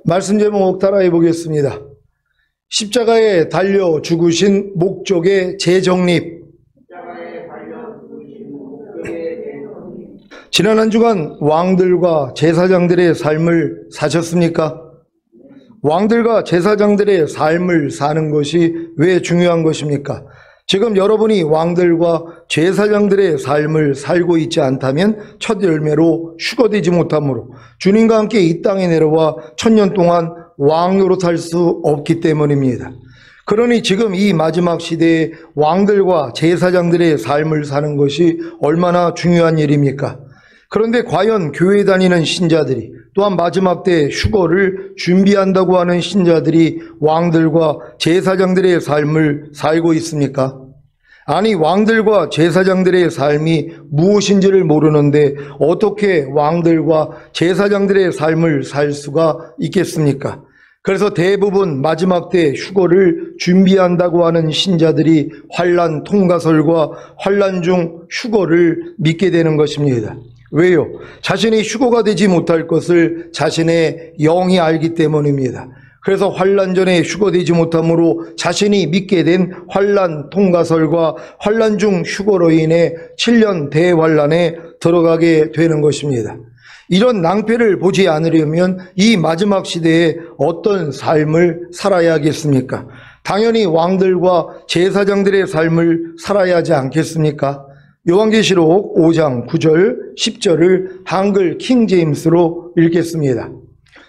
말씀 제목 따라해 보겠습니다. 십자가에 달려 죽으신 목적의 재정립. 지난 한 주간 왕들과 제사장들의 삶을 사셨습니까? 왕들과 제사장들의 삶을 사는 것이 왜 중요한 것입니까? 지금 여러분이 왕들과 제사장들의 삶을 살고 있지 않다면 첫 열매로 휴거되지 못하므로 주님과 함께 이 땅에 내려와 1000년 동안 왕 노릇할 수 없기 때문입니다. 그러니 지금 이 마지막 시대에 왕들과 제사장들의 삶을 사는 것이 얼마나 중요한 일입니까? 그런데 과연 교회 다니는 신자들이 또한 마지막 때 휴거를 준비한다고 하는 신자들이 왕들과 제사장들의 삶을 살고 있습니까? 아니, 왕들과 제사장들의 삶이 무엇인지를 모르는데 어떻게 왕들과 제사장들의 삶을 살 수가 있겠습니까? 그래서 대부분 마지막 때 휴거를 준비한다고 하는 신자들이 환난 통가설과 환난 중 휴거를 믿게 되는 것입니다. 왜요? 자신이 휴거가 되지 못할 것을 자신의 영이 알기 때문입니다. 그래서 환난 전에 휴거되지 못함으로 자신이 믿게 된 환난 통가설과 환난 중 휴거로 인해 7년 대환난에 들어가게 되는 것입니다. 이런 낭패를 보지 않으려면 이 마지막 시대에 어떤 삶을 살아야겠습니까? 당연히 왕들과 제사장들의 삶을 살아야 하지 않겠습니까? 요한계시록 5장 9절 10절을 한글 킹제임스로 읽겠습니다.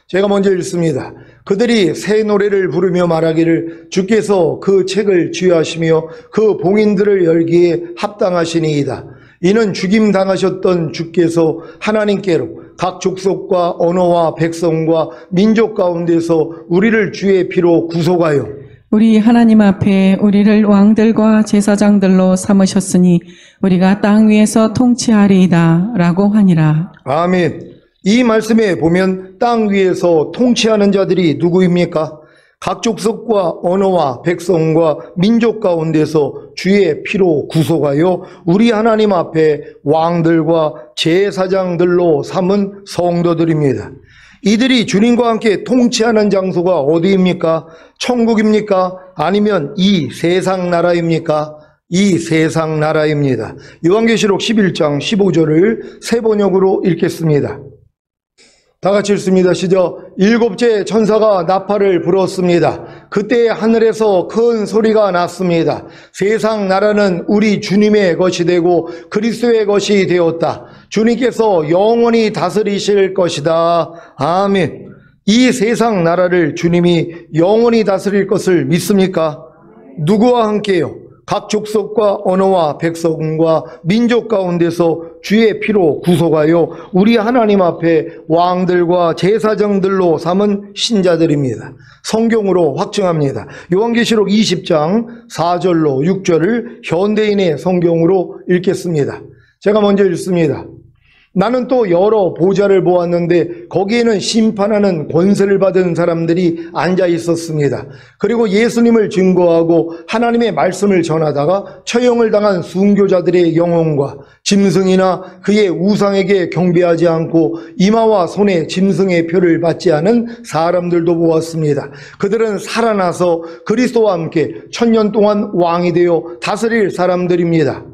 제가 먼저 읽습니다. 그들이 새 노래를 부르며 말하기를 주께서 그 책을 쥐하시며 그 봉인들을 열기에 합당하시니이다. 이는 죽임당하셨던 주께서 하나님께로 각 족속과 언어와 백성과 민족 가운데서 우리를 주의 피로 구속하여 우리 하나님 앞에 우리를 왕들과 제사장들로 삼으셨으니 우리가 땅 위에서 통치하리이다 라고 하니라. 아멘. 이 말씀에 보면 땅 위에서 통치하는 자들이 누구입니까? 각 족속과 언어와 백성과 민족 가운데서 주의 피로 구속하여 우리 하나님 앞에 왕들과 제사장들로 삼은 성도들입니다. 이들이 주님과 함께 통치하는 장소가 어디입니까? 천국입니까? 아니면 이 세상 나라입니까? 이 세상 나라입니다. 요한계시록 11장 15절을 새 번역으로 읽겠습니다. 다 같이 읽습니다. 시작. 일곱째 천사가 나팔을 불었습니다. 그때 하늘에서 큰 소리가 났습니다. 세상 나라는 우리 주님의 것이 되고 그리스도의 것이 되었다. 주님께서 영원히 다스리실 것이다. 아멘. 이 세상 나라를 주님이 영원히 다스릴 것을 믿습니까? 누구와 함께요? 각 족속과 언어와 백성과 민족 가운데서 주의 피로 구속하여 우리 하나님 앞에 왕들과 제사장들로 삼은 신자들입니다. 성경으로 확증합니다. 요한계시록 20장 4절로 6절을 현대인의 성경으로 읽겠습니다. 제가 먼저 읽습니다. 나는 또 여러 보좌를 보았는데 거기에는 심판하는 권세를 받은 사람들이 앉아 있었습니다. 그리고 예수님을 증거하고 하나님의 말씀을 전하다가 처형을 당한 순교자들의 영혼과 짐승이나 그의 우상에게 경배하지 않고 이마와 손에 짐승의 표를 받지 않은 사람들도 보았습니다. 그들은 살아나서 그리스도와 함께 1000년 동안 왕이 되어 다스릴 사람들입니다.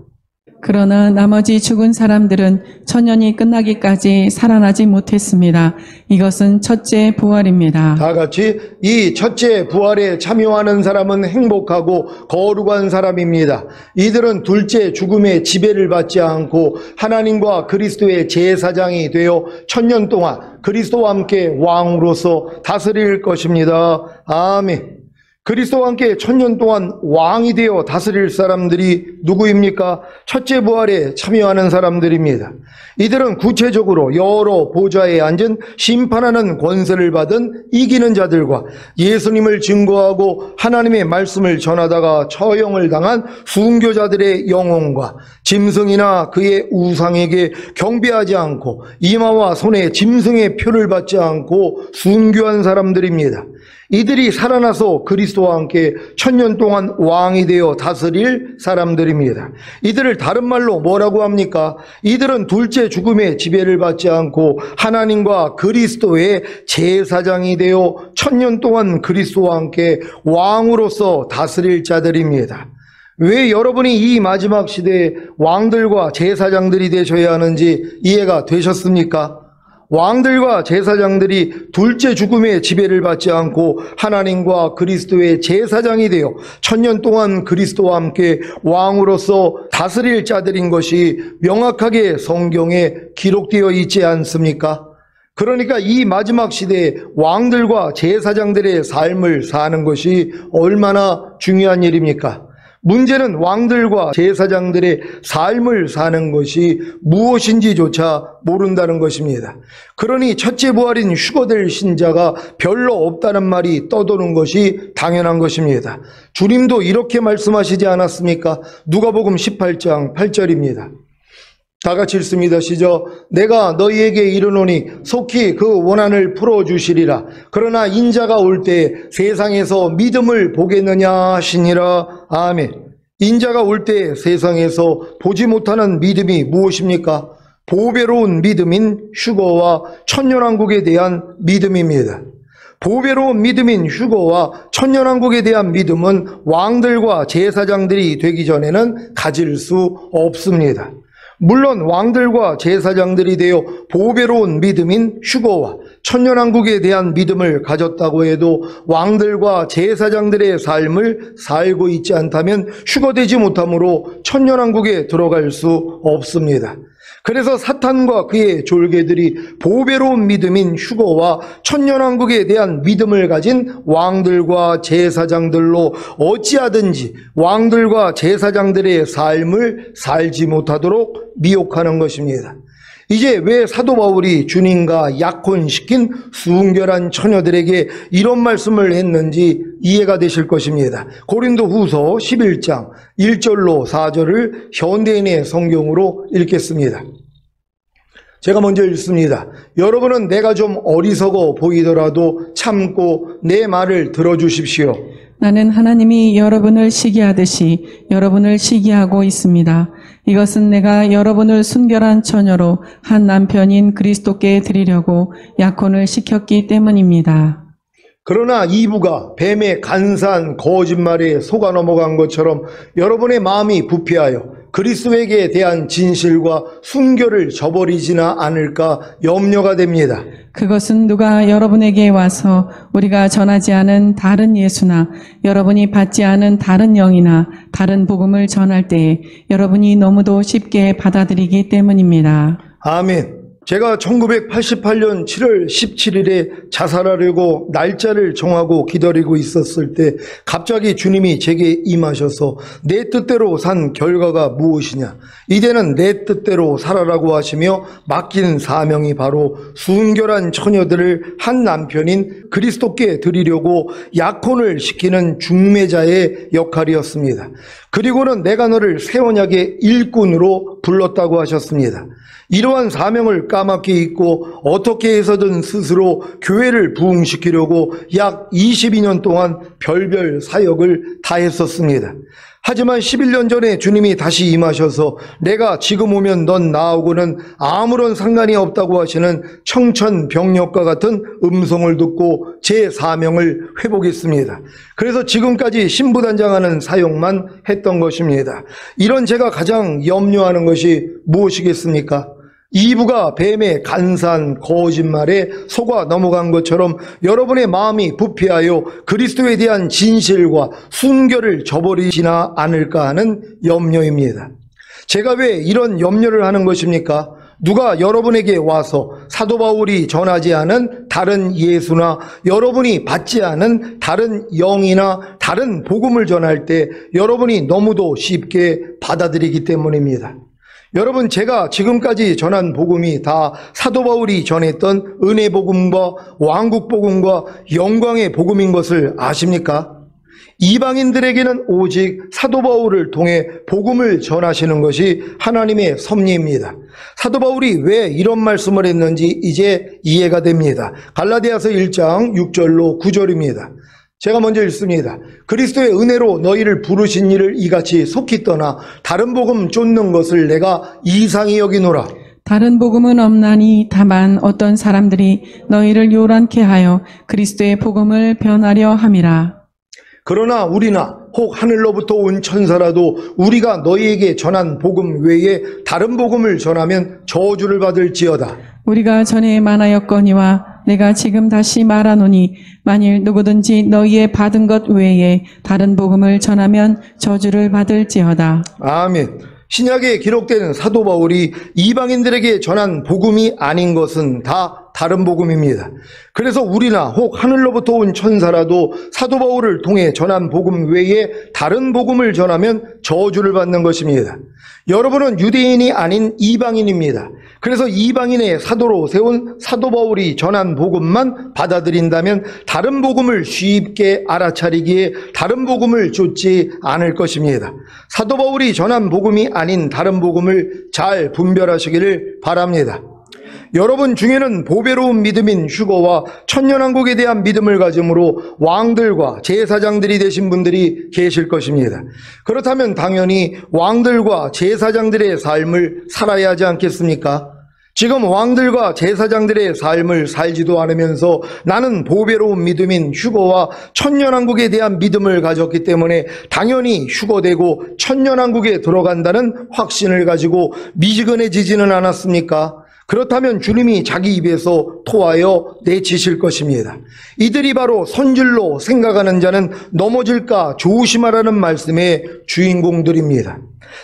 그러나 나머지 죽은 사람들은 1000년이 끝나기까지 살아나지 못했습니다. 이것은 첫째 부활입니다. 다 같이 이 첫째 부활에 참여하는 사람은 행복하고 거룩한 사람입니다. 이들은 둘째 죽음의 지배를 받지 않고 하나님과 그리스도의 제사장이 되어 1000년 동안 그리스도와 함께 왕으로서 다스릴 것입니다. 아멘. 그리스도와 함께 1000년 동안 왕이 되어 다스릴 사람들이 누구입니까? 첫째 부활에 참여하는 사람들입니다. 이들은 구체적으로 여러 보좌에 앉은 심판하는 권세를 받은 이기는 자들과 예수님을 증거하고 하나님의 말씀을 전하다가 처형을 당한 순교자들의 영혼과 짐승이나 그의 우상에게 경배하지 않고 이마와 손에 짐승의 표를 받지 않고 순교한 사람들입니다. 이들이 살아나서 그리스도와 함께 천년 동안 왕이 되어 다스릴 사람들입니다. 이들을 다른 말로 뭐라고 합니까? 이들은 둘째 죽음의 지배를 받지 않고 하나님과 그리스도의 제사장이 되어 천년 동안 그리스도와 함께 왕으로서 다스릴 자들입니다. 왜 여러분이 이 마지막 시대에 왕들과 제사장들이 되셔야 하는지 이해가 되셨습니까? 왕들과 제사장들이 둘째 죽음의 지배를 받지 않고 하나님과 그리스도의 제사장이 되어 천년 동안 그리스도와 함께 왕으로서 다스릴 자들인 것이 명확하게 성경에 기록되어 있지 않습니까? 그러니까 이 마지막 시대에 왕들과 제사장들의 삶을 사는 것이 얼마나 중요한 일입니까? 문제는 왕들과 제사장들의 삶을 사는 것이 무엇인지조차 모른다는 것입니다. 그러니 첫째 부활인 휴거될 신자가 별로 없다는 말이 떠도는 것이 당연한 것입니다. 주님도 이렇게 말씀하시지 않았습니까? 누가복음 18장 8절입니다. 다 같이 읽습니다. 시작. 내가 너희에게 이르노니 속히 그 원한을 풀어주시리라. 그러나 인자가 올 때 세상에서 믿음을 보겠느냐 하시니라. 아멘. 인자가 올 때 세상에서 보지 못하는 믿음이 무엇입니까? 보배로운 믿음인 휴거와 천년왕국에 대한 믿음입니다. 보배로운 믿음인 휴거와 천년왕국에 대한 믿음은 왕들과 제사장들이 되기 전에는 가질 수 없습니다. 물론 왕들과 제사장들이 되어 보배로운 믿음인 휴거와 천년왕국에 대한 믿음을 가졌다고 해도 왕들과 제사장들의 삶을 살고 있지 않다면 휴거되지 못하므로 천년왕국에 들어갈 수 없습니다. 그래서 사탄과 그의 졸개들이 보배로운 믿음인 휴거와 천년왕국에 대한 믿음을 가진 왕들과 제사장들로 어찌하든지 왕들과 제사장들의 삶을 살지 못하도록 미혹하는 것입니다. 이제 왜 사도 바울이 주님과 약혼시킨 순결한 처녀들에게 이런 말씀을 했는지 이해가 되실 것입니다. 고린도 후서 11장 1절로 4절을 현대인의 성경으로 읽겠습니다. 제가 먼저 읽습니다. 여러분은 내가 좀 어리석어 보이더라도 참고 내 말을 들어주십시오. 나는 하나님이 여러분을 시기하듯이 여러분을 시기하고 있습니다. 이것은 내가 여러분을 순결한 처녀로 한 남편인 그리스도께 드리려고 약혼을 시켰기 때문입니다. 그러나 이브가 뱀의 간사한 거짓말에 속아 넘어간 것처럼 여러분의 마음이 부패하여 그리스도에게 대한 진실과 순결을 저버리지나 않을까 염려가 됩니다. 그것은 누가 여러분에게 와서 우리가 전하지 않은 다른 예수나 여러분이 받지 않은 다른 영이나 다른 복음을 전할 때에 여러분이 너무도 쉽게 받아들이기 때문입니다. 아멘. 제가 1988년 7월 17일에 자살하려고 날짜를 정하고 기다리고 있었을 때 갑자기 주님이 제게 임하셔서 내 뜻대로 산 결과가 무엇이냐, 이제는 내 뜻대로 살아라고 하시며 맡긴 사명이 바로 순결한 처녀들을 한 남편인 그리스도께 드리려고 약혼을 시키는 중매자의 역할이었습니다. 그리고는 내가 너를 새 언약의 일꾼으로 불렀다고 하셨습니다. 이러한 사명을 까맣게 잊고 어떻게 해서든 스스로 교회를 부흥시키려고 약 22년 동안 별별 사역을 다 했었습니다. 하지만 11년 전에 주님이 다시 임하셔서 내가 지금 오면 넌 나하고는 아무런 상관이 없다고 하시는 청천벽력과 같은 음성을 듣고 제 사명을 회복했습니다. 그래서 지금까지 신부단장하는 사역만 했던 것입니다. 이런 제가 가장 염려하는 것이 무엇이겠습니까? 이브가 뱀의 간사한 거짓말에 속아 넘어간 것처럼 여러분의 마음이 부패하여 그리스도에 대한 진실과 순결을 저버리지나 않을까 하는 염려입니다. 제가 왜 이런 염려를 하는 것입니까? 누가 여러분에게 와서 사도 바울이 전하지 않은 다른 예수나 여러분이 받지 않은 다른 영이나 다른 복음을 전할 때 여러분이 너무도 쉽게 받아들이기 때문입니다. 여러분, 제가 지금까지 전한 복음이 다 사도 바울이 전했던 은혜 복음과 왕국 복음과 영광의 복음인 것을 아십니까? 이방인들에게는 오직 사도 바울을 통해 복음을 전하시는 것이 하나님의 섭리입니다. 사도 바울이 왜 이런 말씀을 했는지 이제 이해가 됩니다. 갈라디아서 1장 6절로 9절입니다. 제가 먼저 읽습니다. 그리스도의 은혜로 너희를 부르신 이를 이같이 속히 떠나 다른 복음 쫓는 것을 내가 이상히 여기노라. 다른 복음은 없나니 다만 어떤 사람들이 너희를 요란케 하여 그리스도의 복음을 변하려 함이라. 그러나 우리나 혹 하늘로부터 온 천사라도 우리가 너희에게 전한 복음 외에 다른 복음을 전하면 저주를 받을지어다. 우리가 전에 말하였거니와 내가 지금 다시 말하노니 만일 누구든지 너희의 받은 것 외에 다른 복음을 전하면 저주를 받을지어다. 아멘. 신약에 기록된 사도 바울이 이방인들에게 전한 복음이 아닌 것은 다 다른 복음입니다. 그래서 우리나 혹 하늘로부터 온 천사라도 사도 바울을 통해 전한 복음 외에 다른 복음을 전하면 저주를 받는 것입니다. 여러분은 유대인이 아닌 이방인입니다. 그래서 이방인의 사도로 세운 사도 바울이 전한 복음만 받아들인다면 다른 복음을 쉽게 알아차리기에 다른 복음을 쫓지 않을 것입니다. 사도 바울이 전한 복음이 아닌 다른 복음을 잘 분별하시기를 바랍니다. 여러분 중에는 보배로운 믿음인 휴거와 천년왕국에 대한 믿음을 가짐으로 왕들과 제사장들이 되신 분들이 계실 것입니다. 그렇다면 당연히 왕들과 제사장들의 삶을 살아야 하지 않겠습니까? 지금 왕들과 제사장들의 삶을 살지도 않으면서 나는 보배로운 믿음인 휴거와 천년왕국에 대한 믿음을 가졌기 때문에 당연히 휴거되고 천년왕국에 들어간다는 확신을 가지고 미지근해지지는 않았습니까? 그렇다면 주님이 자기 입에서 토하여 내치실 것입니다. 이들이 바로 손질로 생각하는 자는 넘어질까 조심하라는 말씀의 주인공들입니다.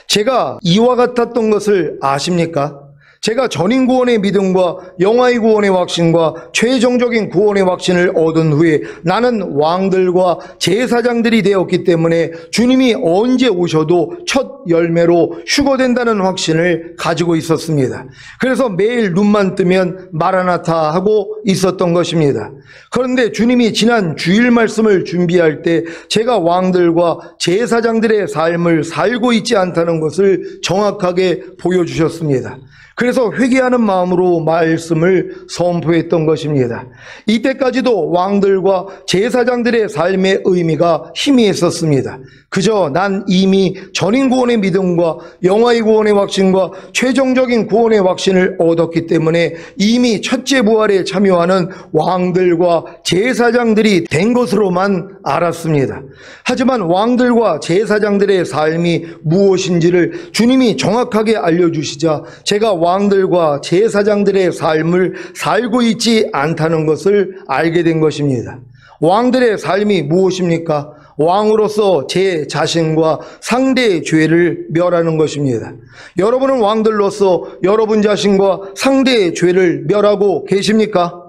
제가 이와 같았던 것을 아십니까? 제가 전인 구원의 믿음과 영화의 구원의 확신과 최종적인 구원의 확신을 얻은 후에 나는 왕들과 제사장들이 되었기 때문에 주님이 언제 오셔도 첫 열매로 휴거된다는 확신을 가지고 있었습니다. 그래서 매일 눈만 뜨면 마라나타 하고 있었던 것입니다. 그런데 주님이 지난 주일 말씀을 준비할 때 제가 왕들과 제사장들의 삶을 살고 있지 않다는 것을 정확하게 보여주셨습니다. 그래서 회개하는 마음으로 말씀을 선포했던 것입니다. 이때까지도 왕들과 제사장들의 삶의 의미가 희미했었습니다. 그저 난 이미 전인 구원의 믿음과 영화의 구원의 확신과 최종적인 구원의 확신을 얻었기 때문에 이미 첫째 부활에 참여하는 왕들과 제사장들이 된 것으로만 알았습니다. 하지만 왕들과 제사장들의 삶이 무엇인지를 주님이 정확하게 알려주시자 제가 왕들과 제사장들의 삶을 살고 있지 않다는 것을 알게 된 것입니다. 왕들의 삶이 무엇입니까? 왕으로서 제 자신과 상대의 죄를 멸하는 것입니다. 여러분은 왕들로서 여러분 자신과 상대의 죄를 멸하고 계십니까?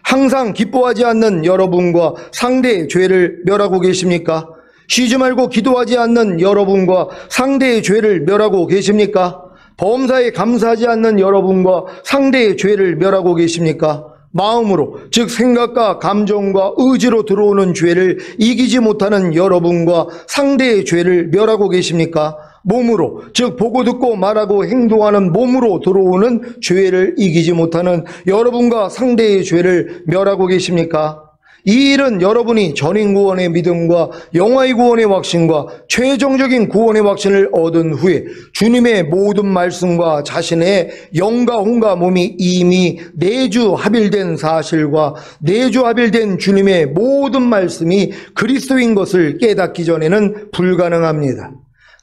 항상 기뻐하지 않는 여러분과 상대의 죄를 멸하고 계십니까? 쉬지 말고 기도하지 않는 여러분과 상대의 죄를 멸하고 계십니까? 범사에 감사하지 않는 여러분과 상대의 죄를 멸하고 계십니까? 마음으로, 즉 생각과 감정과 의지로 들어오는 죄를 이기지 못하는 여러분과 상대의 죄를 멸하고 계십니까? 몸으로, 즉 보고 듣고 말하고 행동하는 몸으로 들어오는 죄를 이기지 못하는 여러분과 상대의 죄를 멸하고 계십니까? 이 일은 여러분이 전인 구원의 믿음과 영화의 구원의 확신과 최종적인 구원의 확신을 얻은 후에 주님의 모든 말씀과 자신의 영과 혼과 몸이 이미 내주 합일된 사실과 내주 합일된 주님의 모든 말씀이 그리스도인 것을 깨닫기 전에는 불가능합니다.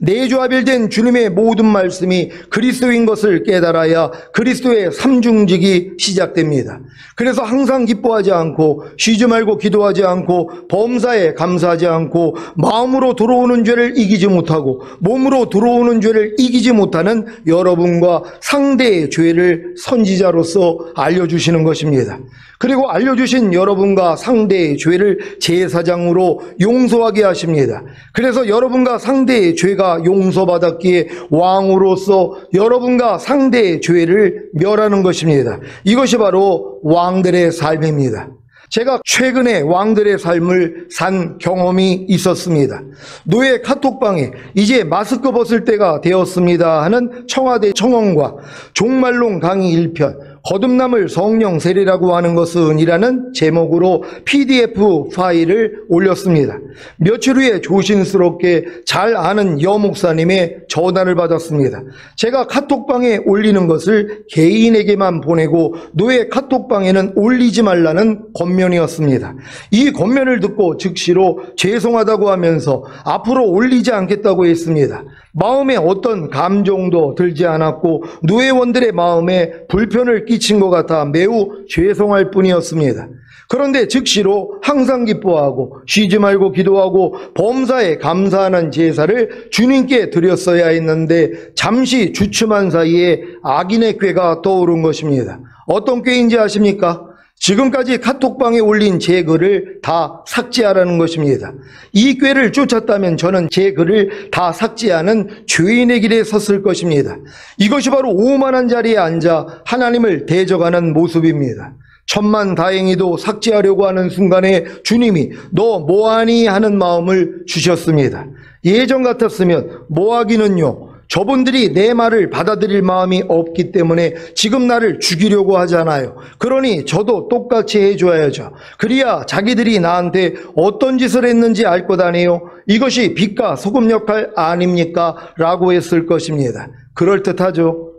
내주합일된 주님의 모든 말씀이 그리스도인 것을 깨달아야 그리스도의 삼중직이 시작됩니다. 그래서 항상 기뻐하지 않고 쉬지 말고 기도하지 않고 범사에 감사하지 않고 마음으로 들어오는 죄를 이기지 못하고 몸으로 들어오는 죄를 이기지 못하는 여러분과 상대의 죄를 선지자로서 알려주시는 것입니다. 그리고 알려주신 여러분과 상대의 죄를 제사장으로 용서하게 하십니다. 그래서 여러분과 상대의 죄가 용서받았기에 왕으로서 여러분과 상대의 죄를 멸하는 것입니다. 이것이 바로 왕들의 삶입니다. 제가 최근에 왕들의 삶을 산 경험이 있었습니다. 노예 카톡방에 이제 마스크 벗을 때가 되었습니다 하는 청와대 청원과 종말론 강의 1편, 거듭남을 성령 세례라고 하는 것은 이라는 제목으로 PDF 파일을 올렸습니다. 며칠 후에 조심스럽게 잘 아는 여목사님의 전화를 받았습니다. 제가 카톡방에 올리는 것을 개인에게만 보내고 노예 카톡방에는 올리지 말라는 권면이었습니다. 이 권면을 듣고 즉시로 죄송하다고 하면서 앞으로 올리지 않겠다고 했습니다. 마음에 어떤 감정도 들지 않았고 노예원들의 마음에 불편을 끼친 것 같아 매우 죄송할 뿐이었습니다. 그런데 즉시로 항상 기뻐하고 쉬지 말고 기도하고 범사에 감사하는 제사를 주님께 드렸어야 했는데 잠시 주춤한 사이에 악인의 꾀가 떠오른 것입니다. 어떤 꾀인지 아십니까? 지금까지 카톡방에 올린 제 글을 다 삭제하라는 것입니다. 이 꾀를 쫓았다면 저는 제 글을 다 삭제하는 죄인의 길에 섰을 것입니다. 이것이 바로 오만한 자리에 앉아 하나님을 대적하는 모습입니다. 천만다행히도 삭제하려고 하는 순간에 주님이 너 뭐하니 하는 마음을 주셨습니다. 예전 같았으면 뭐하기는요, 저분들이 내 말을 받아들일 마음이 없기 때문에 지금 나를 죽이려고 하잖아요. 그러니 저도 똑같이 해줘야죠. 그래야 자기들이 나한테 어떤 짓을 했는지 알 것 아니에요. 이것이 빛과 소금 역할 아닙니까? 라고 했을 것입니다. 그럴듯하죠.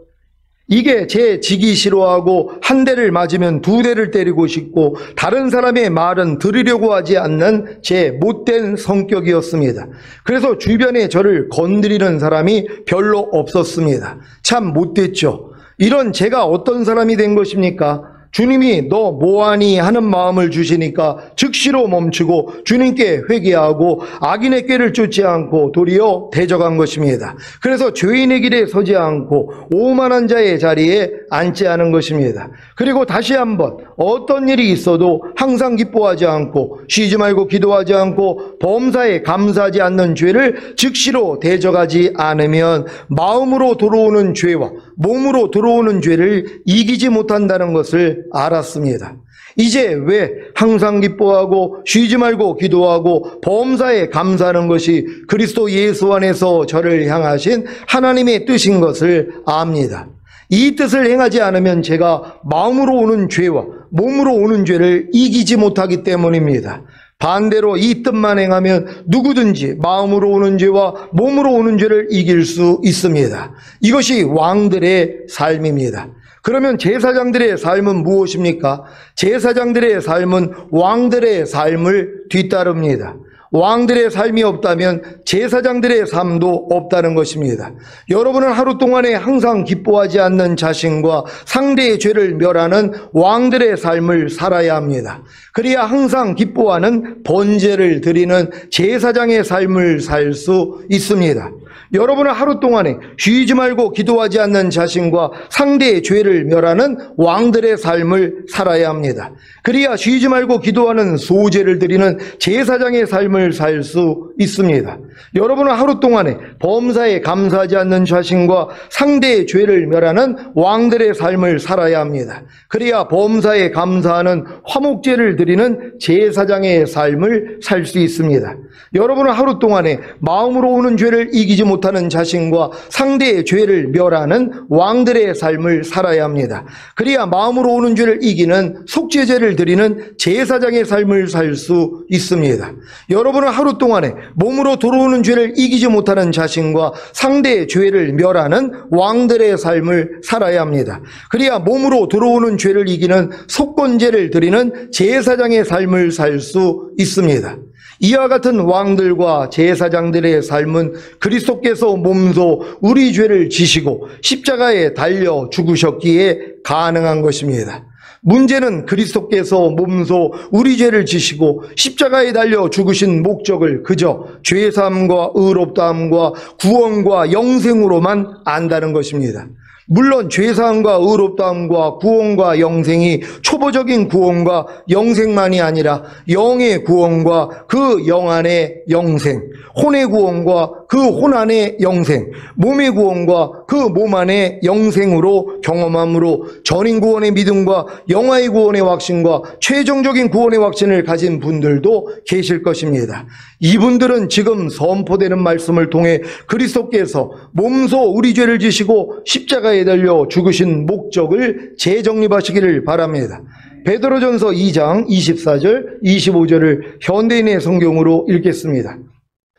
이게 제 지기 싫어하고 한 대를 맞으면 두 대를 때리고 싶고 다른 사람의 말은 들으려고 하지 않는 제 못된 성격이었습니다. 그래서 주변에 저를 건드리는 사람이 별로 없었습니다. 참 못됐죠. 이런 제가 어떤 사람이 된 것입니까? 주님이 너 뭐하니 하는 마음을 주시니까 즉시로 멈추고 주님께 회개하고 악인의 꾀를 쫓지 않고 도리어 대적한 것입니다. 그래서 죄인의 길에 서지 않고 오만한 자의 자리에 앉지 않은 것입니다. 그리고 다시 한번 어떤 일이 있어도 항상 기뻐하지 않고 쉬지 말고 기도하지 않고 범사에 감사하지 않는 죄를 즉시로 대적하지 않으면 마음으로 들어오는 죄와 몸으로 들어오는 죄를 이기지 못한다는 것을 알았습니다. 이제 왜 항상 기뻐하고 쉬지 말고 기도하고 범사에 감사하는 것이 그리스도 예수 안에서 저를 향하신 하나님의 뜻인 것을 압니다. 이 뜻을 행하지 않으면 제가 마음으로 오는 죄와 몸으로 오는 죄를 이기지 못하기 때문입니다. 반대로 이 뜻만 행하면 누구든지 마음으로 오는 죄와 몸으로 오는 죄를 이길 수 있습니다. 이것이 왕들의 삶입니다. 그러면 제사장들의 삶은 무엇입니까? 제사장들의 삶은 왕들의 삶을 뒤따릅니다. 왕들의 삶이 없다면 제사장들의 삶도 없다는 것입니다. 여러분은 하루 동안에 항상 기뻐하지 않는 자신과 상대의 죄를 멸하는 왕들의 삶을 살아야 합니다. 그래야 항상 기뻐하는 번제를 드리는 제사장의 삶을 살 수 있습니다. 여러분은 하루 동안에 쉬지 말고 기도하지 않는 자신과 상대의 죄를 멸하는 왕들의 삶을 살아야 합니다. 그래야 쉬지 말고 기도하는 소제를 드리는 제사장의 삶을 살 수 있습니다. 여러분은 하루 동안에 범사에 감사하지 않는 자신과 상대의 죄를 멸하는 왕들의 삶을 살아야 합니다. 그래야 범사에 감사하는 화목제를 드리는 제사장의 삶을 살 수 있습니다. 여러분은 하루 동안에 마음으로 오는 죄를 이기지 못하는 자신과 상대의 죄를 멸하는 왕들의 삶을 살아야 합니다. 그래야 마음으로 오는 죄를 이기는 속죄제를 드리는 제사장의 삶을 살 수 있습니다. 여러분은 하루 동안에 몸으로 들어오는 죄를 이기지 못하는 자신과 상대의 죄를 멸하는 왕들의 삶을 살아야 합니다. 그래야 몸으로 들어오는 죄를 이기는 속건제를 드리는 제사장의 삶을 살 수 있습니다. 이와 같은 왕들과 제사장들의 삶은 그리스도께서 몸소 우리 죄를 지시고 십자가에 달려 죽으셨기에 가능한 것입니다. 문제는 그리스도께서 몸소 우리 죄를 지시고 십자가에 달려 죽으신 목적을 그저 죄사함과 의롭다함과 구원과 영생으로만 안다는 것입니다. 물론 죄사함과 의롭다함과 구원과 영생이 초보적인 구원과 영생만이 아니라 영의 구원과 그 영 안의 영생, 혼의 구원과 그 그 혼안의 영생, 몸의 구원과 그 몸 안의 영생으로 경험함으로 전인 구원의 믿음과 영화의 구원의 확신과 최종적인 구원의 확신을 가진 분들도 계실 것입니다. 이분들은 지금 선포되는 말씀을 통해 그리스도께서 몸소 우리 죄를 지시고 십자가에 달려 죽으신 목적을 재정립하시기를 바랍니다. 베드로전서 2장 24절, 25절을 현대인의 성경으로 읽겠습니다.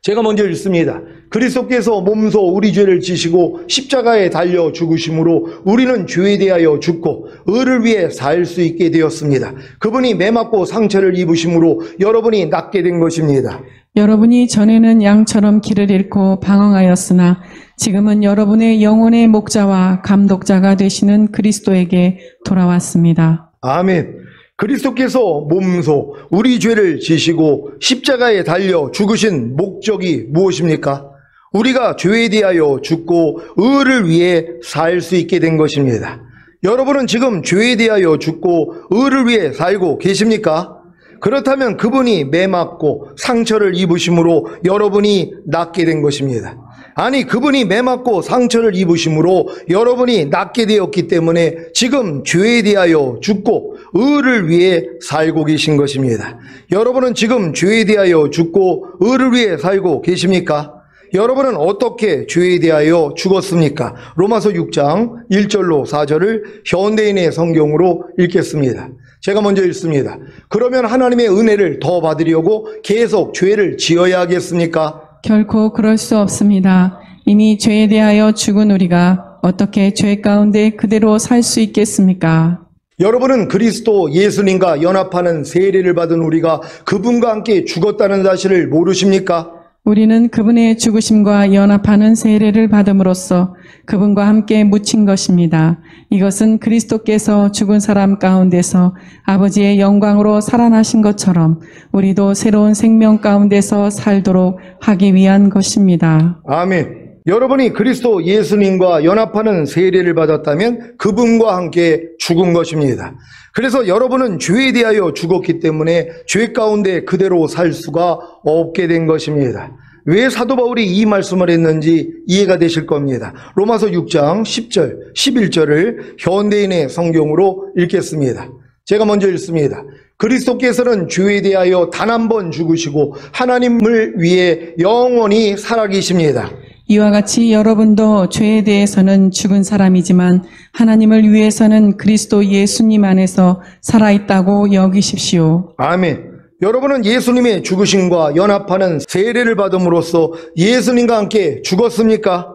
제가 먼저 읽습니다. 그리스도께서 몸소 우리 죄를 지시고 십자가에 달려 죽으심으로 우리는 죄에 대하여 죽고 의를 위해 살 수 있게 되었습니다. 그분이 매맞고 상처를 입으심으로 여러분이 낫게 된 것입니다. 여러분이 전에는 양처럼 길을 잃고 방황하였으나 지금은 여러분의 영혼의 목자와 감독자가 되시는 그리스도에게 돌아왔습니다. 아멘. 그리스도께서 몸소 우리 죄를 지시고 십자가에 달려 죽으신 목적이 무엇입니까? 우리가 죄에 대하여 죽고 의를 위해 살 수 있게 된 것입니다. 여러분은 지금 죄에 대하여 죽고 의를 위해 살고 계십니까? 그렇다면 그분이 매맞고 상처를 입으심으로 여러분이 낫게 된 것입니다. 아니, 그분이 매맞고 상처를 입으심으로 여러분이 낫게 되었기 때문에 지금 죄에 대하여 죽고 의를 위해 살고 계신 것입니다. 여러분은 지금 죄에 대하여 죽고 의를 위해 살고 계십니까? 여러분은 어떻게 죄에 대하여 죽었습니까? 로마서 6장 1절로 4절을 현대인의 성경으로 읽겠습니다. 제가 먼저 읽습니다. 그러면 하나님의 은혜를 더 받으려고 계속 죄를 지어야 하겠습니까? 결코 그럴 수 없습니다. 이미 죄에 대하여 죽은 우리가 어떻게 죄 가운데 그대로 살 수 있겠습니까? 여러분은 그리스도 예수님과 연합하는 세례를 받은 우리가 그분과 함께 죽었다는 사실을 모르십니까? 우리는 그분의 죽으심과 연합하는 세례를 받음으로써 그분과 함께 묻힌 것입니다. 이것은 그리스도께서 죽은 사람 가운데서 아버지의 영광으로 살아나신 것처럼 우리도 새로운 생명 가운데서 살도록 하기 위한 것입니다. 아멘. 여러분이 그리스도 예수님과 연합하는 세례를 받았다면 그분과 함께 죽은 것입니다. 그래서 여러분은 죄에 대하여 죽었기 때문에 죄 가운데 그대로 살 수가 없게 된 것입니다. 왜 사도 바울이 이 말씀을 했는지 이해가 되실 겁니다. 로마서 6장 10절, 11절을 현대인의 성경으로 읽겠습니다. 제가 먼저 읽습니다. 그리스도께서는 죄에 대하여 단 한 번 죽으시고 하나님을 위해 영원히 살아계십니다. 이와 같이 여러분도 죄에 대해서는 죽은 사람이지만 하나님을 위해서는 그리스도 예수님 안에서 살아있다고 여기십시오. 아멘. 여러분은 예수님의 죽으심과 연합하는 세례를 받음으로써 예수님과 함께 죽었습니까?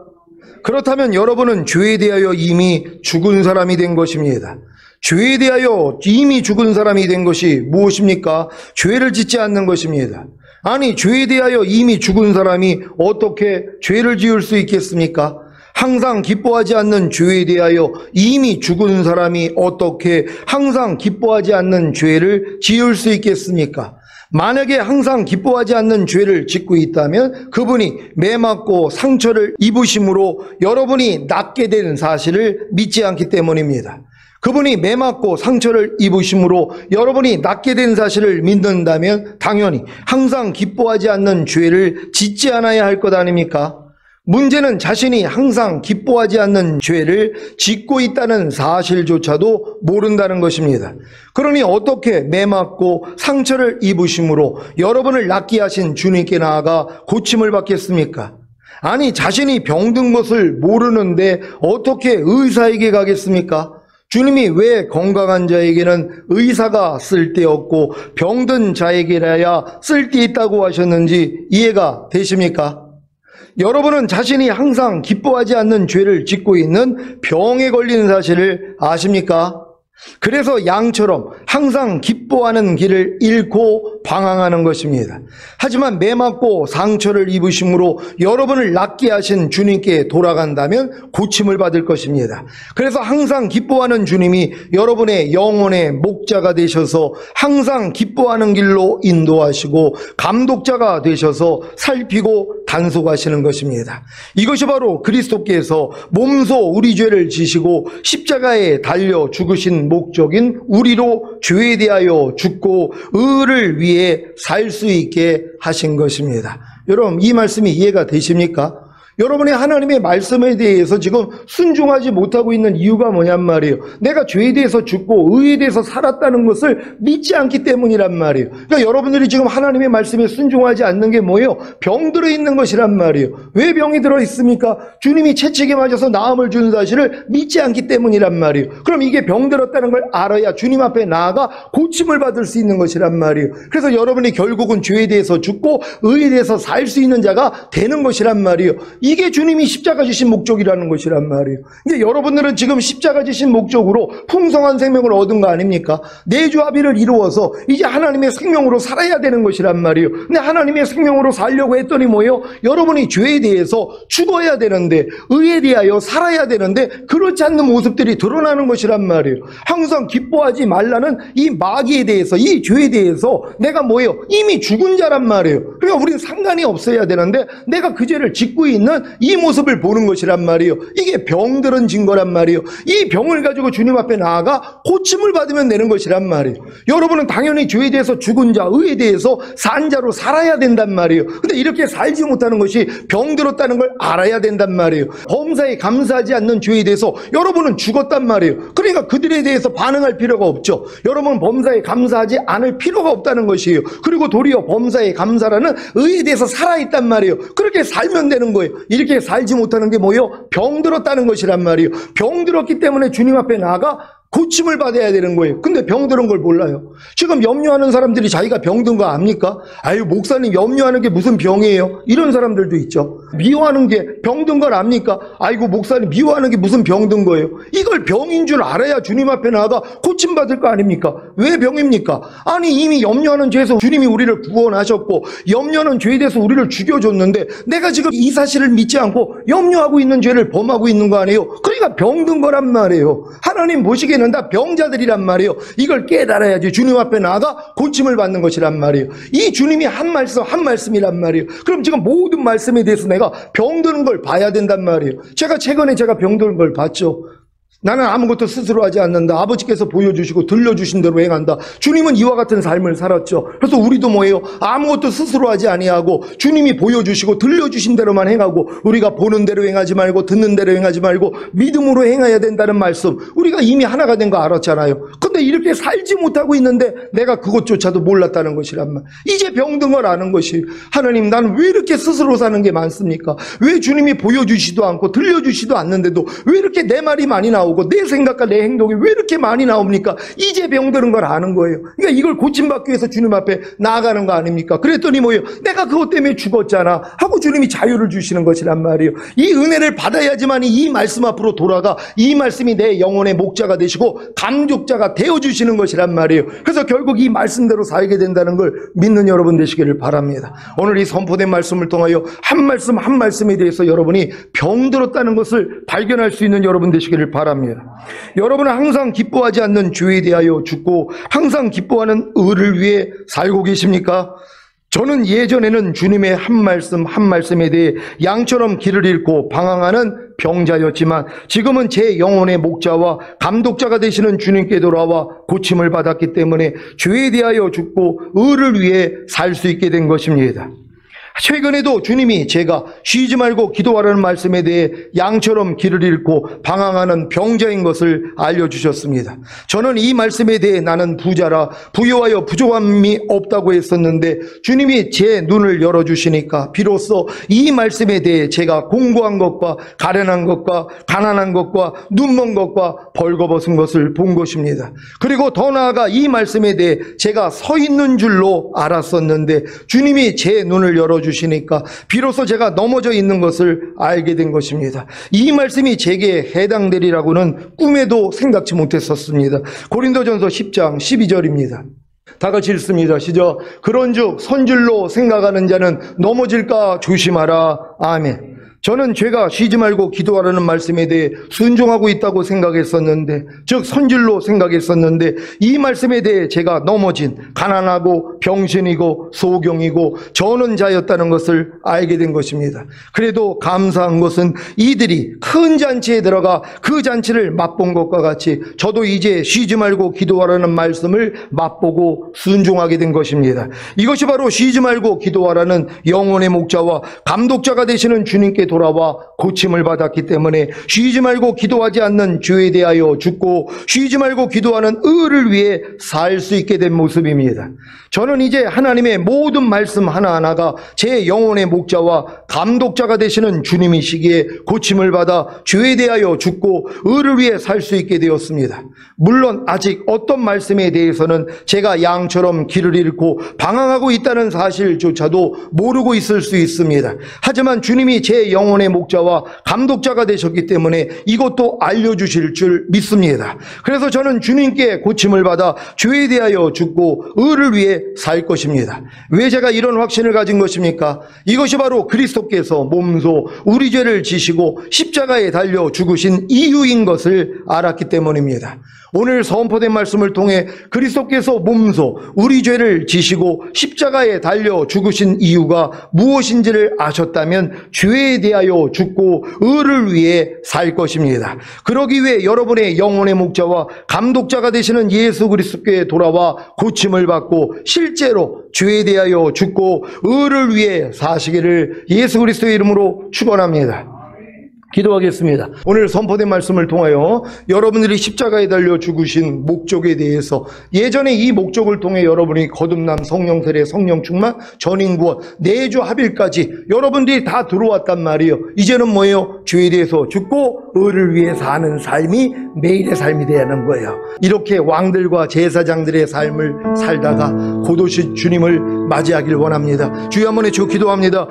그렇다면 여러분은 죄에 대하여 이미 죽은 사람이 된 것입니다. 죄에 대하여 이미 죽은 사람이 된 것이 무엇입니까? 죄를 짓지 않는 것입니다. 아니, 죄에 대하여 이미 죽은 사람이 어떻게 죄를 지을 수 있겠습니까? 항상 기뻐하지 않는 죄에 대하여 이미 죽은 사람이 어떻게 항상 기뻐하지 않는 죄를 지을 수 있겠습니까? 만약에 항상 기뻐하지 않는 죄를 짓고 있다면 그분이 매맞고 상처를 입으심으로 여러분이 낫게 된 사실을 믿지 않기 때문입니다. 그분이 매맞고 상처를 입으심으로 여러분이 낫게 된 사실을 믿는다면 당연히 항상 기뻐하지 않는 죄를 짓지 않아야 할 것 아닙니까? 문제는 자신이 항상 기뻐하지 않는 죄를 짓고 있다는 사실조차도 모른다는 것입니다. 그러니 어떻게 매맞고 상처를 입으심으로 여러분을 낫게 하신 주님께 나아가 고침을 받겠습니까? 아니, 자신이 병든 것을 모르는데 어떻게 의사에게 가겠습니까? 주님이 왜 건강한 자에게는 의사가 쓸데없고 병든 자에게라야 쓸데있다고 하셨는지 이해가 되십니까? 여러분은 자신이 항상 기뻐하지 않는 죄를 짓고 있는 병에 걸리는 사실을 아십니까? 그래서 양처럼 항상 기뻐하는 길을 잃고 방황하는 것입니다. 하지만 매맞고 상처를 입으심으로 여러분을 낫게 하신 주님께 돌아간다면 고침을 받을 것입니다. 그래서 항상 기뻐하는 주님이 여러분의 영혼의 목자가 되셔서 항상 기뻐하는 길로 인도하시고 감독자가 되셔서 살피고 단속하시는 것입니다. 이것이 바로 그리스도께서 몸소 우리 죄를 지시고 십자가에 달려 죽으신 목적인 우리로 죄에 대하여 죽고 의를 위해 살 수 있게 하신 것입니다. 여러분, 이 말씀이 이해가 되십니까? 여러분이 하나님의 말씀에 대해서 지금 순종하지 못하고 있는 이유가 뭐냔 말이에요. 내가 죄에 대해서 죽고 의에 대해서 살았다는 것을 믿지 않기 때문이란 말이에요. 그러니까 여러분들이 지금 하나님의 말씀에 순종하지 않는 게 뭐예요? 병들어 있는 것이란 말이에요. 왜 병이 들어 있습니까? 주님이 채찍에 맞아서 나음을 주는 사실을 믿지 않기 때문이란 말이에요. 그럼 이게 병들었다는 걸 알아야 주님 앞에 나아가 고침을 받을 수 있는 것이란 말이에요. 그래서 여러분이 결국은 죄에 대해서 죽고 의에 대해서 살 수 있는 자가 되는 것이란 말이에요. 이게 주님이 십자가 지신 목적이라는 것이란 말이에요. 근데 여러분들은 지금 십자가 지신 목적으로 풍성한 생명을 얻은 거 아닙니까? 내주합의를 이루어서 이제 하나님의 생명으로 살아야 되는 것이란 말이에요. 근데 하나님의 생명으로 살려고 했더니 뭐예요? 여러분이 죄에 대해서 죽어야 되는데, 의에 대하여 살아야 되는데 그렇지 않는 모습들이 드러나는 것이란 말이에요. 항상 기뻐하지 말라는 이 마귀에 대해서, 이 죄에 대해서 내가 뭐예요? 이미 죽은 자란 말이에요. 그러니까 우리는 상관이 없어야 되는데 내가 그 죄를 짓고 있는 이 모습을 보는 것이란 말이에요. 이게 병들은 증거란 말이에요. 이 병을 가지고 주님 앞에 나아가 고침을 받으면 되는 것이란 말이에요. 여러분은 당연히 죄에 대해서 죽은 자, 의에 대해서 산 자로 살아야 된단 말이에요. 근데 이렇게 살지 못하는 것이 병들었다는 걸 알아야 된단 말이에요. 범사에 감사하지 않는 죄에 대해서 여러분은 죽었단 말이에요. 그러니까 그들에 대해서 반응할 필요가 없죠. 여러분은 범사에 감사하지 않을 필요가 없다는 것이에요. 그리고 도리어 범사에 감사라는 의에 대해서 살아있단 말이에요. 그렇게 살면 되는 거예요. 이렇게 살지 못하는 게 뭐예요? 병들었다는 것이란 말이에요. 병들었기 때문에 주님 앞에 나아가 고침을 받아야 되는 거예요. 근데 병들은 걸 몰라요. 지금 염려하는 사람들이 자기가 병든 거 압니까? 아유, 목사님 염려하는 게 무슨 병이에요? 이런 사람들도 있죠. 미워하는 게 병든 걸 압니까? 아이고, 목사님 미워하는 게 무슨 병든 거예요? 이걸 병인 줄 알아야 주님 앞에 나아가 고침 받을 거 아닙니까? 왜 병입니까? 아니, 이미 염려하는 죄에서 주님이 우리를 구원하셨고 염려하는 죄에 대해서 우리를 죽여줬는데 내가 지금 이 사실을 믿지 않고 염려하고 있는 죄를 범하고 있는 거 아니에요? 그러니까 병든 거란 말이에요. 하나님 보시기에는 다 병자들이란 말이에요. 이걸 깨달아야지 주님 앞에 나아가 고침을 받는 것이란 말이에요. 이 주님이 한 말씀 한 말씀이란 말이에요. 그럼 지금 모든 말씀에 대해서 내가 병드는 걸 봐야 된단 말이에요. 최근에 제가 병드는 걸 봤죠. 나는 아무것도 스스로 하지 않는다. 아버지께서 보여주시고 들려주신 대로 행한다. 주님은 이와 같은 삶을 살았죠. 그래서 우리도 뭐예요? 아무것도 스스로 하지 아니하고 주님이 보여주시고 들려주신 대로만 행하고 우리가 보는 대로 행하지 말고 듣는 대로 행하지 말고 믿음으로 행해야 된다는 말씀, 우리가 이미 하나가 된 거 알았잖아요. 근데 이렇게 살지 못하고 있는데 내가 그것조차도 몰랐다는 것이란 말. 이제 병든 걸 아는 것이, 하나님 나는 왜 이렇게 스스로 사는 게 많습니까? 왜 주님이 보여주시도 않고 들려주시도 않는데도 왜 이렇게 내 말이 많이 나오고 내 생각과 내 행동이 왜 이렇게 많이 나옵니까? 이제 병드는 걸 아는 거예요. 그러니까 이걸 고침받기 위해서 주님 앞에 나아가는 거 아닙니까? 그랬더니 뭐예요? 내가 그것 때문에 죽었잖아 하고 주님이 자유를 주시는 것이란 말이에요. 이 은혜를 받아야지만 이 말씀 앞으로 돌아가 이 말씀이 내 영혼의 목자가 되시고 감족자가 되어주시는 것이란 말이에요. 그래서 결국 이 말씀대로 살게 된다는 걸 믿는 여러분 되시기를 바랍니다. 오늘 이 선포된 말씀을 통하여 한 말씀 한 말씀에 대해서 여러분이 병들었다는 것을 발견할 수 있는 여러분 되시기를 바랍니다. 여러분은 항상 기뻐하지 않는 죄에 대하여 죽고 항상 기뻐하는 의를 위해 살고 계십니까? 저는 예전에는 주님의 한 말씀 한 말씀에 대해 양처럼 길을 잃고 방황하는 병자였지만 지금은 제 영혼의 목자와 감독자가 되시는 주님께 돌아와 고침을 받았기 때문에 죄에 대하여 죽고 의를 위해 살 수 있게 된 것입니다. 최근에도 주님이 제가 쉬지 말고 기도하라는 말씀에 대해 양처럼 길을 잃고 방황하는 병자인 것을 알려주셨습니다. 저는 이 말씀에 대해 나는 부자라 부유하여 부족함이 없다고 했었는데 주님이 제 눈을 열어주시니까 비로소 이 말씀에 대해 제가 공고한 것과 가련한 것과 가난한 것과 눈먼 것과 벌거벗은 것을 본 것입니다. 그리고 더 나아가 이 말씀에 대해 제가 서 있는 줄로 알았었는데 주님이 제 눈을 열어주시니까 비로소 제가 넘어져 있는 것을 알게 된 것입니다. 이 말씀이 제게 해당되리라고는 꿈에도 생각지 못했었습니다. 고린도전서 10장 12절입니다. 다 같이 읽습니다. 시작. 그런즉 선줄로 생각하는 자는 넘어질까 조심하라. 아멘. 저는 죄가 쉬지 말고 기도하라는 말씀에 대해 순종하고 있다고 생각했었는데, 즉 선질로 생각했었는데, 이 말씀에 대해 제가 넘어진 가난하고 병신이고 소경이고 저는 자였다는 것을 알게 된 것입니다. 그래도 감사한 것은 이들이 큰 잔치에 들어가 그 잔치를 맛본 것과 같이 저도 이제 쉬지 말고 기도하라는 말씀을 맛보고 순종하게 된 것입니다. 이것이 바로 쉬지 말고 기도하라는 영혼의 목자와 감독자가 되시는 주님께 돌아와 고침을 받았기 때문에 쉬지 말고 기도하지 않는 죄에 대하여 죽고 쉬지 말고 기도하는 의를 위해 살 수 있게 된 모습입니다. 저는 이제 하나님의 모든 말씀 하나하나가 제 영혼의 목자와 감독자가 되시는 주님이시기에 고침을 받아 죄에 대하여 죽고 의를 위해 살 수 있게 되었습니다. 물론 아직 어떤 말씀에 대해서는 제가 양처럼 길을 잃고 방황하고 있다는 사실조차도 모르고 있을 수 있습니다. 하지만 주님이 제 영혼의 목자와 감독자가 되셨기 때문에 이것도 알려주실 줄 믿습니다. 그래서 저는 주님께 고침을 받아 죄에 대하여 죽고 의를 위해 살 것입니다. 왜 제가 이런 확신을 가진 것입니까? 이것이 바로 그리스도께서 몸소 우리 죄를 지시고 십자가에 달려 죽으신 이유인 것을 알았기 때문입니다. 오늘 선포된 말씀을 통해 그리스도께서 몸소 우리 죄를 지시고 십자가에 달려 죽으신 이유가 무엇인지를 아셨다면 죄에 대하여 죽고 의를 위해 살 것입니다. 그러기 위해 여러분의 영혼의 목자와 감독자가 되시는 예수 그리스도께 돌아와 고침을 받고 실제로 죄에 대하여 죽고 의를 위해 사시기를 예수 그리스도의 이름으로 축원합니다. 기도하겠습니다. 오늘 선포된 말씀을 통하여 여러분들이 십자가에 달려 죽으신 목적에 대해서, 예전에 이 목적을 통해 여러분이 거듭남, 성령 세례, 성령 충만, 전인구원, 내주 합일까지 여러분들이 다 들어왔단 말이에요. 이제는 뭐예요? 죄에 대해서 죽고 의를 위해 사는 삶이 매일의 삶이 되야 하는 거예요. 이렇게 왕들과 제사장들의 삶을 살다가 곧 오실 주님을 맞이하길 원합니다. 주여 한번 해주고 기도합니다.